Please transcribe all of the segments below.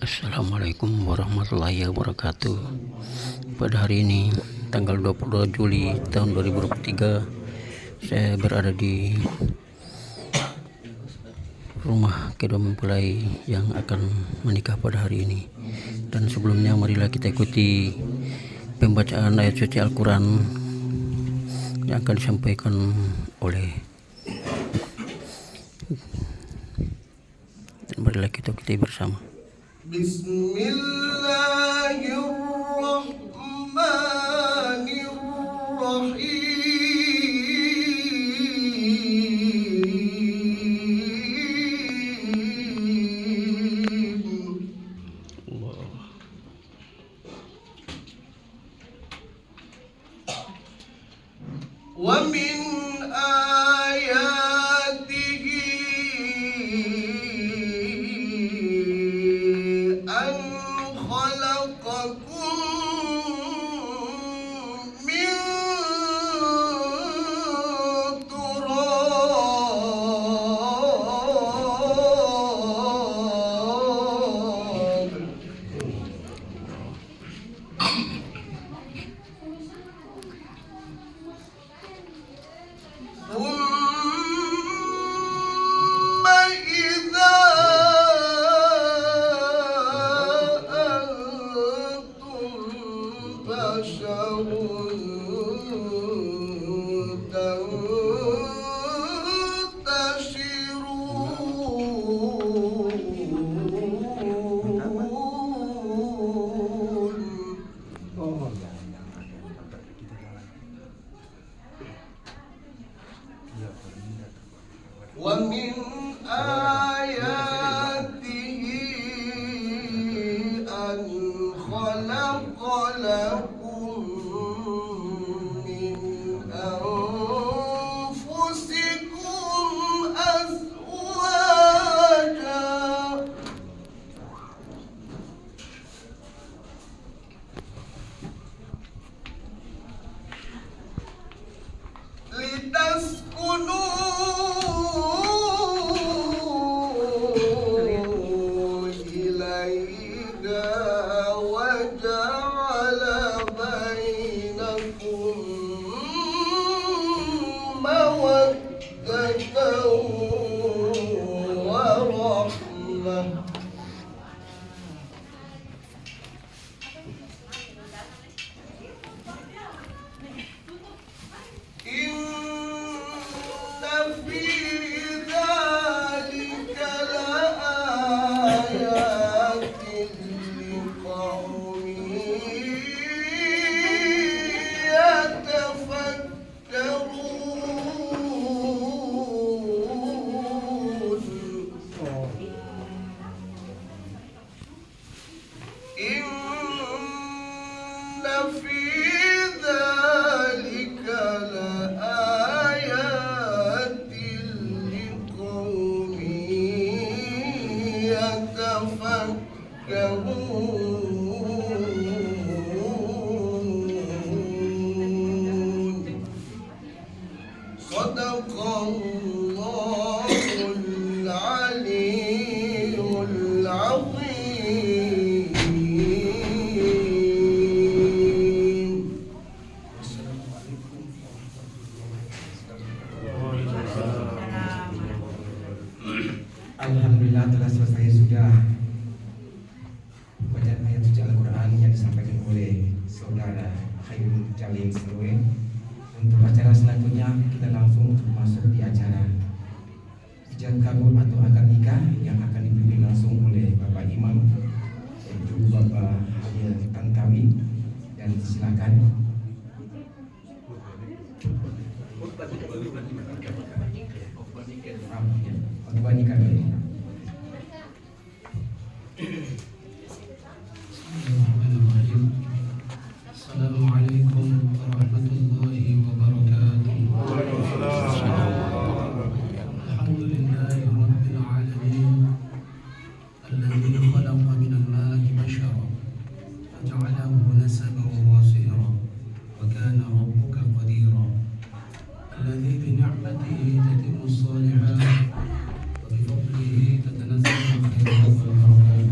Assalamualaikum warahmatullahi wabarakatuh. Pada hari ini tanggal 22 Juli tahun 2023, saya berada di rumah kedua mempelai yang akan menikah pada hari ini. Dan sebelumnya marilah kita ikuti pembacaan ayat suci Al-Quran yang akan disampaikan oleh, dan marilah kita ikuti bersama. ومن آياته أن خلقكم من تراب ثم إذا أنتم بشر تنتشرون ومن آياته أن خلق لكم من أنفسكم أزواجا لتسكنوا إليها وجعل بينكم مودة ورحمة إن في ذلك لآيات لقوم يتفكرون إن في ذلك لآيات لقوم يتفكرون صدق الله العلي العظيم. Alhamdulillah telah selesai sudah bacaan ayat suci Al-Quran yang disampaikan oleh Saudara Khairul Jalil Serwe. Untuk acara selanjutnya kita langsung masuk di acara ijab kabul atau akad nikah yang akan dipimpin langsung oleh Bapak Imam yaitu Bapak Hamil Tantawi, dan silakan. Khutbah nikah dulu. Assalamualaikum warahmatullahi wabarakatuh. Alhamdulillahi rabbil alamin alladzi khalaqa minal ma'i basharan faja'alahu nasaban wa sihra wa kana rabbuka qadira alladzi bi ni'matihi tatimmu as-salihat wa bi fadlihi tatanazzalu al-khairat wal barakat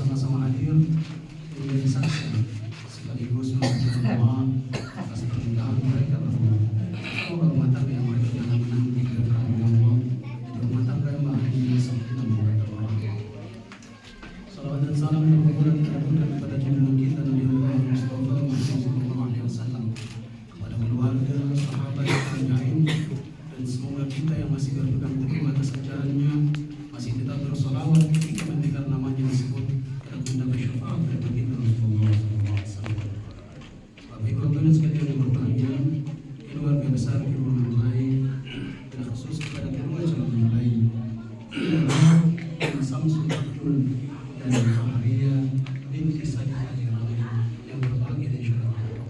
bersama-sama hadir menjadi saksi sekaligus memberikan doa atas pernikahan mereka berdua. Semoga rumah tangga yang mereka jalani diberkahi Allah, rumah tangga yang bahagia sampai kita membaca doa. Salawat dan salam tercurah kepada junjungan kita Nabi Muhammad Mustafa sallallahu alaihi wasallam, kepada keluarga, sahabat, tabi'in, dan semoga kita yang masih berpegang teguh atas ajarannya masih tetap bersolawat ketika mendengar namanya disebut dan mendapat syafaat dari baginda Rasulullah SAW. Bapak Ibu dan sekalian yang berbahagia, keluarga besar di rumah lain, dan khusus kepada kedua calon mempelai, Samsul Abdul dan Faharia binti Sadiq Hajiran yang berbahagia dan syurga Allah.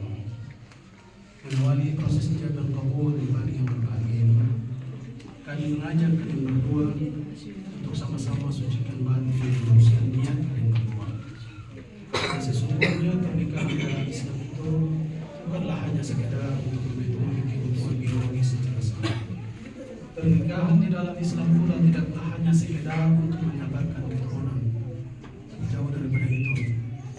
Mengawali proses ijab dan kabul di pagi yang berbahagia ini, kami mengajak kalian berdua untuk sama-sama sucikan batin dan meluruskan niat kalian berdua. Dan sesungguhnya pernikahan dalam Islam itu bukanlah hanya sekedar untuk memenuhi kebutuhan biologis secara sah. Pernikahan di dalam Islam pula tidaklah hanya sekedar untuk mendapatkan keturunan. Tapi jauh daripada itu,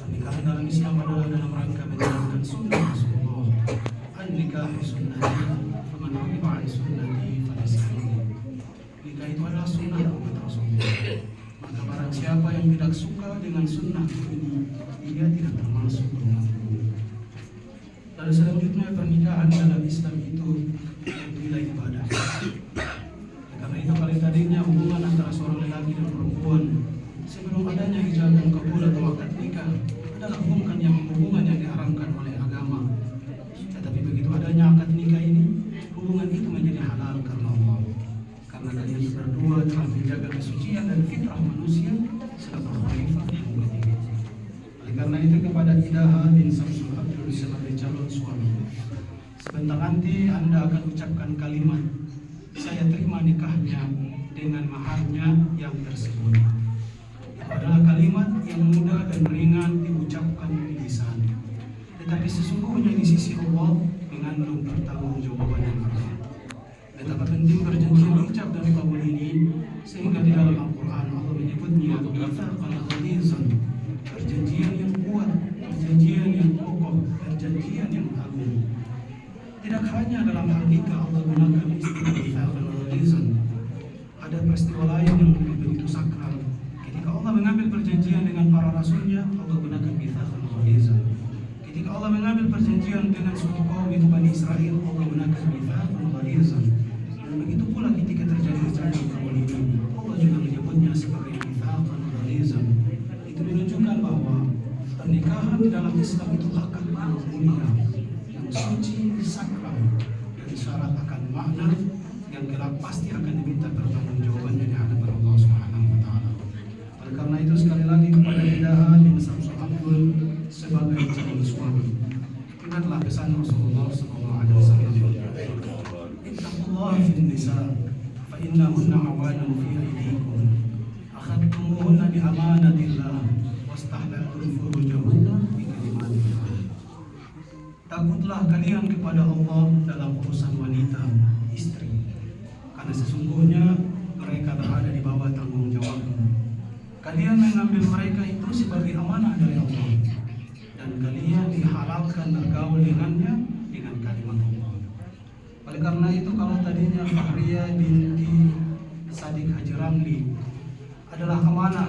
pernikahan dalam Islam adalah dalam rangka menjalankan sunnah Rasulullah. An-nikahu sunnati, faman raghiba an sunnati falaysa minni. Nikah itu adalah sunnah umat Rasulullah. Maka barang siapa yang tidak suka dengan sunnah ini, dia tidak termasuk umatku. Lalu selanjutnya pernikahan dalam Islam itu nilai ibadah. Karena itu paling tadinya hubungan antara seorang lelaki dan perempuan sebelum adanya ijab dan kabul atau akad nikah adalah hubungan yang diharamkan oleh agama. Tetapi begitu adanya akad nikah ini, hubungan itu menjadi halal karena Allah. Karena kalian berdua telah menjaga kesucian dan fitrah manusia serta khalifah yang mulia. Oleh karena itu kepada Idaha bin Samsul Abdul sebagai calon suami, sebentar nanti Anda akan ucapkan kalimat, saya terima nikahnya dengan maharnya yang tersebut. Itu adalah kalimat yang mudah dan ringan diucapkan di lisan, tetapi sesungguhnya di sisi Allah mengandung pertanggungjawaban yang berat. Betapa penting perjanjian ijab dan kabul ini, sehingga di dalam Al-Quran Allah menyebutnya mitsaqan ghalizan, perjanjian yang kuat, perjanjian yang kokoh, perjanjian yang agung. Tidak hanya dalam hal nikah Allah gunakan istilah mitsaqan ghalizan, ada peristiwa lain yang begitu sakral. Ketika Allah mengambil perjanjian dengan para rasulnya, Allah gunakan mitsaqan ghalizan. Ketika Allah mengambil perjanjian dengan suku kaum itu Bani Israel, Allah gunakan mitsaqan ghalizan. Dan begitu pula ketika terjadi ijab dan kabul ini, Allah juga menyebutnya sebagai mitsaqan ghalizan. Itu menunjukkan bahwa pernikahan di dalam Islam itu akad yang mulia, yang suci, sakral, dan syarat akan makna yang kelak pasti akan diminta pertanggungjawabannya di hadapan Allah Subhanahu wa taala. Oleh karena itu sekali lagi kepada Idaha bin Samsul Abdul sebagai calon suami, ingatlah pesan Rasulullah sallallahu alaihi wasallam, ittaqullaha fin nisa fa innahunna awanun fi aydikum akhadtumuhunna bi amanatillah wastahlaltum furujahunna bi kalimatillah. Takutlah kalian kepada Allah dalam urusan wanita, istri, karena sesungguhnya mereka berada di bawah tanggung jawabmu. Kalian mengambil mereka itu sebagai amanah dari Allah, dan kalian dihalalkan bergaul dengannya dengan kalimat Allah. Oleh karena itu, kalau tadinya Faharia binti Sadiq Hajiran adalah amanah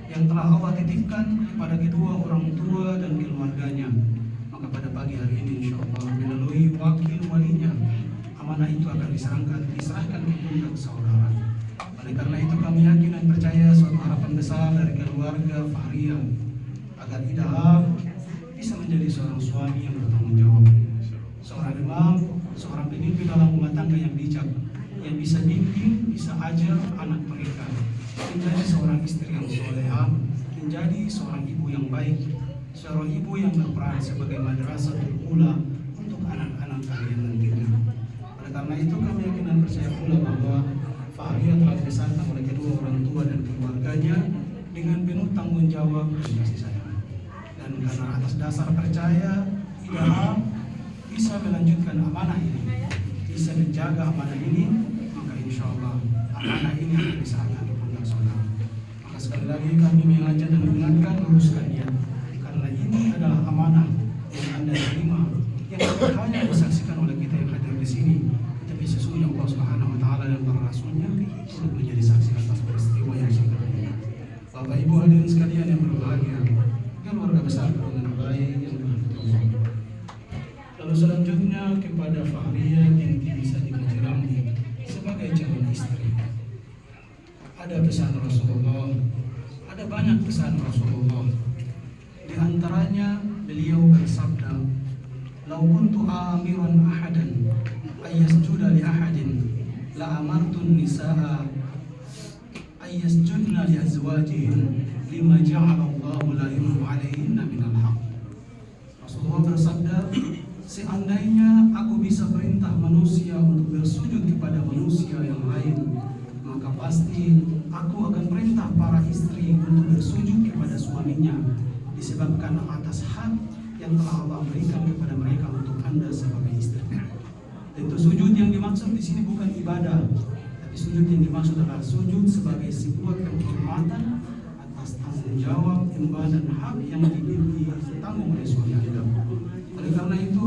yang telah Allah titipkan kepada kedua orang tua dan keluarganya, maka pada pagi hari ini insyaallah melalui wakil walinya, amanah itu akan diserahkan ke pundak saudara. Oleh karena itu kami yakin dan percaya suatu harapan besar dari keluarga Faharia agar Idaha bisa menjadi seorang suami yang bertanggung jawab, seorang imam, seorang pemimpin dalam rumah tangga yang bijak, yang bisa bimbing, bisa ajar anak mereka, menjadi seorang istri yang solehah, menjadi seorang ibu yang baik, seorang ibu yang berperan sebagai madrasatul ula untuk anak-anak kalian nantinya. Oleh karena itu kami yakin dan percaya pula bahwa Faharia telah dibesarkan oleh kedua orang tua dan keluarganya dengan penuh tanggung jawab dan kasih sayang. Dan karena atas dasar percaya, Idaha bisa melanjutkan amanah ini, bisa menjaga amanah ini, maka insya Allah amanah ini akan diserahkan ke pundak saudara. Maka sekali lagi kami mengajak dan mengingatkan disaksikan oleh kita yang hadir di sini, tetapi sesungguhnya Allah Subhanahu wa taala dan para rasulnya turut menjadi saksi atas peristiwa yang sangat ini. Bapak Ibu hadirin sekalian yang berbahagia, keluarga besar dengan baik yang dirahmati Allah. Lalu selanjutnya kepada Fahriyah binti Sadiq Al-Jirani sebagai calon istri. Ada pesan Rasulullah, ada banyak pesan Rasulullah. Di antaranya beliau bersabda, "Lau kuntu amiran ahadan ayyasjuda li ahadin la amartun nisaa ayyasjudna li azwajihin lima ja'ala Allahu la yumnu alaihinna minal haq." Rasulullah bersabda, seandainya aku bisa perintah manusia untuk bersujud kepada manusia yang lain, maka pasti aku akan perintah para istri untuk bersujud kepada suaminya, disebabkan atas hak yang telah Allah berikan kepada mereka untuk Anda sebagai istri. Tentu sujud yang dimaksud di sini bukan ibadah, tapi sujud yang dimaksud adalah sujud sebagai sebuah penghormatan atas tanggung jawab, emban dan hak yang ditanggung oleh suami Anda. Oleh karena itu,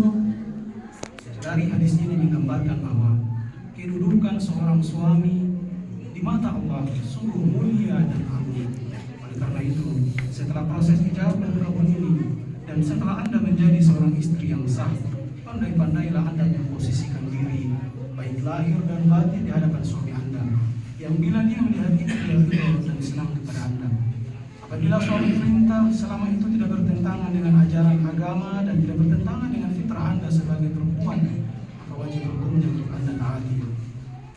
dari hadis ini menggambarkan bahwa kedudukan seorang suami di mata Allah sungguh mulia dan agung. Oleh karena itu, setelah proses ijab dan kabul ini, dan setelah Anda menjadi seorang istri yang sah, pandai-pandailah Anda memposisikan diri baik lahir dan batin di hadapan suami Anda, yang bila dia melihat itu dia ridho dan senang kepada Anda. Apabila suami perintah selama itu tidak bertentangan dengan ajaran agama dan tidak bertentangan dengan fitrah Anda sebagai perempuan, maka wajib hukumnya untuk Anda taati.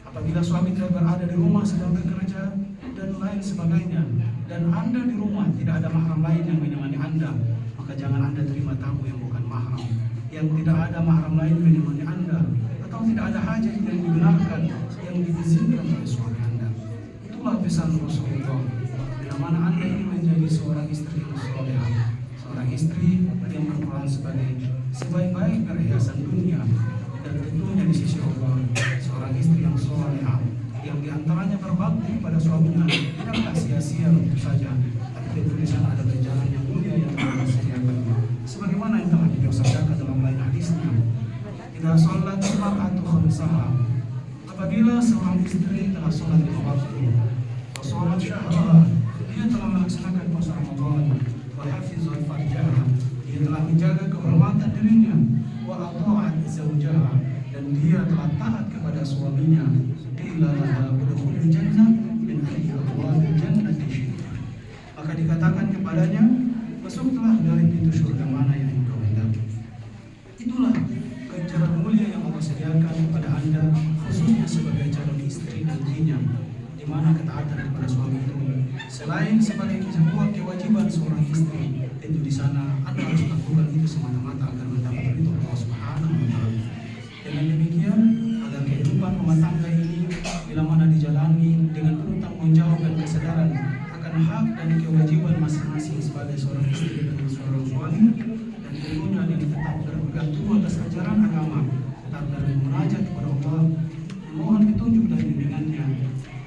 Apabila suami tidak berada di rumah sedang bekerja dan lain sebagainya, dan Anda di rumah tidak ada mahram lain yang menemani Anda, maka jangan Anda terima tamu yang bukan mahram, yang tidak ada mahram lain menemani Anda, atau tidak ada hajat yang dibenarkan yang diizinkan oleh suami Anda. Itulah pesan Rasulullah. Bila mana Anda ini menjadi seorang istri yang salehah, seorang istri yang berperan sebagai sebaik-baik perhiasan dunia, dan tentunya di sisi Allah seorang istri yang salehah yang diantaranya berbakti pada suaminya tidaklah sia-sia tentu saja, tapi tentu di sana ada jalan yang mulia yang telah disediakan. Sebagaimana yang telah beliau sabdakan dalam lain hadisnya, "Idza shallat al-mar'atu khamsaha." Apabila seorang istri telah sholat 5 waktu, wa shalat syahraha, dia telah melaksanakan puasa Ramadan, wa hafizat farjaha, dia telah menjaga kehormatan dirinya, wa ata'at zawjaha, dan dia telah taat kepada suaminya, qila laha udkhulil jannah min ayyi abwabil jannati syi'ti. Maka dikatakan kepadanya, masuklah dari pintu surga mana yang engkau hendaki. Itulah ganjaran mulia yang Allah sediakan kepada Anda, khususnya sebagai calon istri nantinya, di mana ketaatan kepada suami itu selain sebagai sebuah kewajiban seorang istri, tentu di sana Anda harus lakukan itu semata-mata agar mendapat ridho Allah Subhanahu wa taala. Dengan demikian, agar kehidupan rumah tangga ini bila mana dijalani dengan penuh tanggung jawab dan kesadaran akan hak dan kewajiban masing-masing sebagai seorang istri dan seorang suami, dan tentunya yang tetap berpegang teguh atas ajaran agama, tetap bermunajat kepada Allah, memohon petunjuk dan bimbingannya,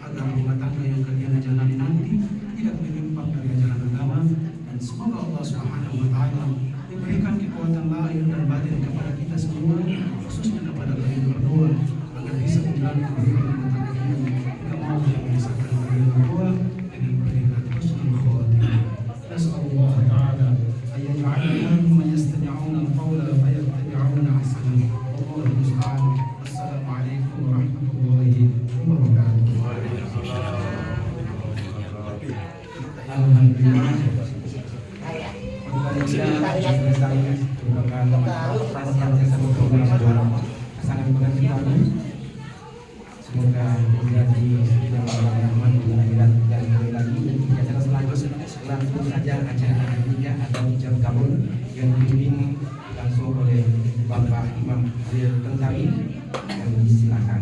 agar rumah tangga yang kalian jalani nanti tidak menyimpang dari ajaran agama, dan semoga Allah Subhanahu wa taala memberikan kekuatan lahir dan batin kepada kita semua, khususnya kepada kalian berdua, agar bisa menjalankan kehidupan rumah tangga ini dengan mau yang mengisahkan kalian berdua dengan predikat husnul khotimah. Nasallallahu ta'ala ayyaj'alana mimman yastami'una al-qawla fayattabi'una ahsana. Wallahu musta'an. Wassalamualaikum warahmatullahi wabarakatuh. Alhamdulillah. Merupakan sangat mengenal. Semoga menjadi yang bermanfaat di akhirat dan sekali lagi acara selanjutnya langsung saja acara ketiga atau ijab kabul yang dipimpin langsung oleh Bapak Imam Khalil Tentari, yang disilakan.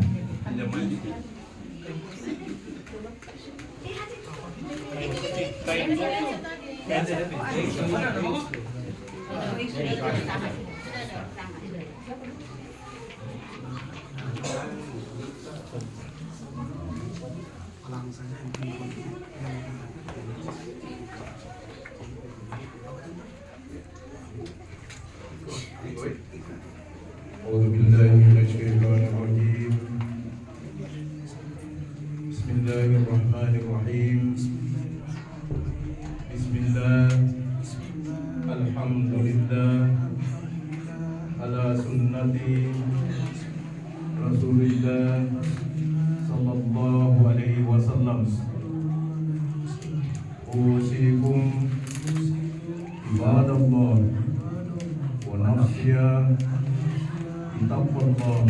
أعوذ بالله من الشيطان الرجيم بسم الله الرحمن الرحيم بسم الله الحمد لله على سنة رسول الله صلى الله عليه وسلم أوصيكم عباد الله ونفسي بتقوى الله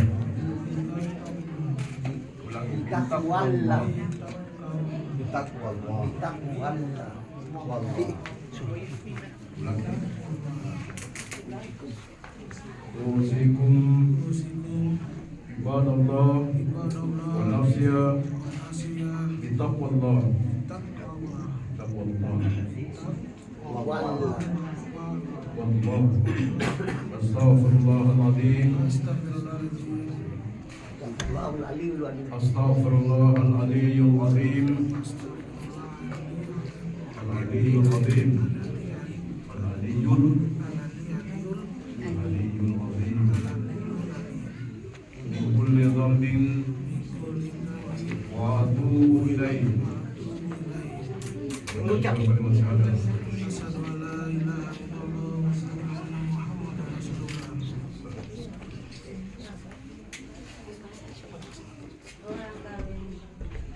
Taqwallah. Taqwallah. Taqwallah. Wallah. أوصيكم عباد الله ونفسي بتقوى الله تقوى الله Wallah. والله أستغفر الله العظيم Taqwallahul aliyyul azim. أستغفر الله العلي العظيم العلي العظيم العلي العظيم من كل ذنب وأتوب إليه Mengucap. كلمة شهادة أشهد أن لا إله إلا الله وأشهد أن محمدا رسول الله.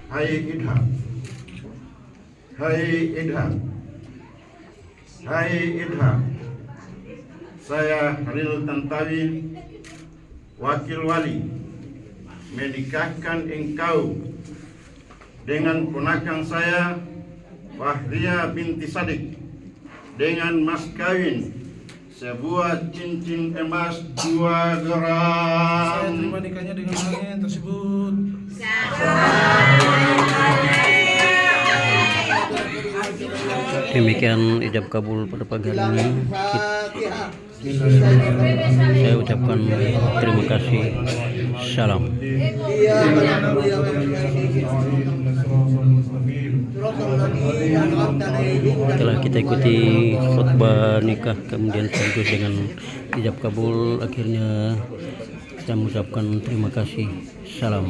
Hai Idham, hai Idham, hai Idham. Saya Halil Tantawi, wakil wali, menikahkan engkau dengan ponakan saya Fahria binti Sadik dengan mas kawin sebuah cincin emas 2 Saya gram. terima nikahnya dengan hal yang tersebut. Demikian ijab kabul pada pagi hari ini. Fatihah. Saya ucapkan terima kasih. Salam. Iya, benar. Iya, Setelah kita ikuti khutbah nikah kemudian sekaligus dengan ijab kabul, akhirnya kita mengucapkan terima kasih. Salam.